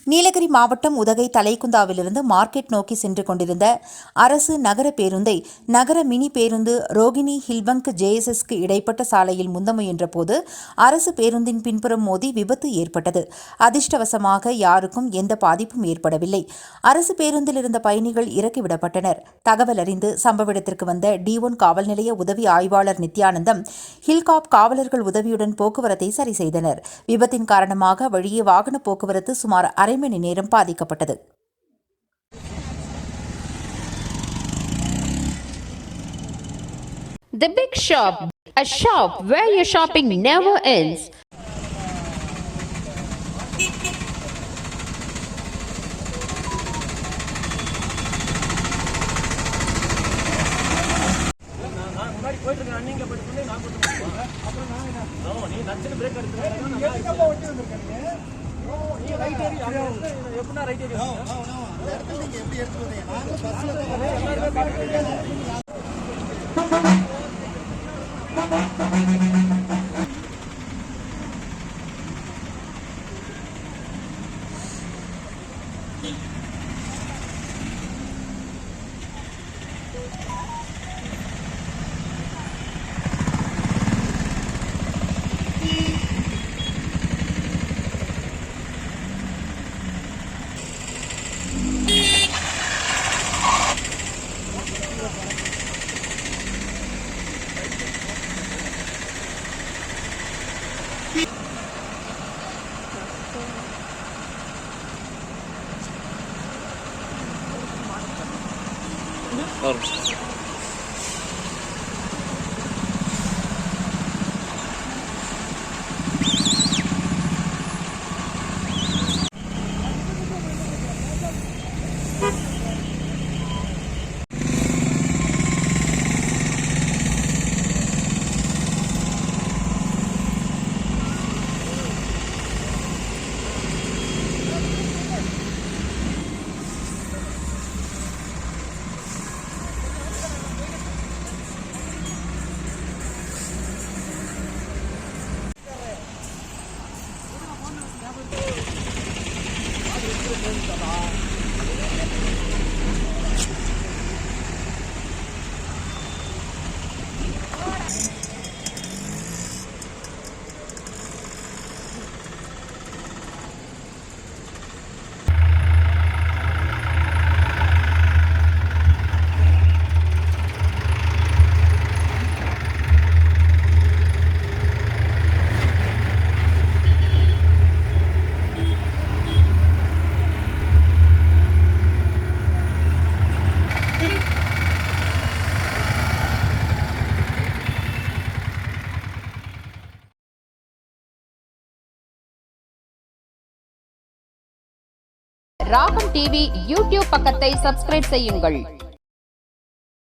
நீலகிரி மாவட்டம் உதகை தலைக்குந்தாவிலிருந்து மார்க்கெட் நோக்கி சென்று கொண்டிருந்த அரசு நகர பேருந்தை நகர மினி பேருந்து ரோகிணி ஹில்பங்க் ஜேஎஸ்எஸ்க்கு இடைப்பட்ட சாலையில் முந்த முயன்றபோது அரசு பேருந்தின் பின்புறம் மோதி விபத்து ஏற்பட்டது. அதிர்ஷ்டவசமாக யாருக்கும் எந்த பாதிப்பும் ஏற்படவில்லை. அரசு பேருந்தில் இருந்த பயணிகள் இறக்கிவிடப்பட்டனர். தகவல் அறிந்து சம்பவ இடத்திற்கு வந்த D1 காவல் நிலைய உதவி ஆய்வாளர் நித்யானந்தம், ஹில்காப் காவலர்கள் உதவியுடன் போக்குவரத்தை சரி செய்தனர். விபத்தின் காரணமாக வழியே வாகன போக்குவரத்து சுமார் அரை மணி நேரம் பாதிக்கப்பட்டது. The Big Shop, a shop where your shopping never ends. ராகம் டிவி யூடியூப் பக்கத்தை சப்ஸ்கிரைப் செய்யுங்கள்.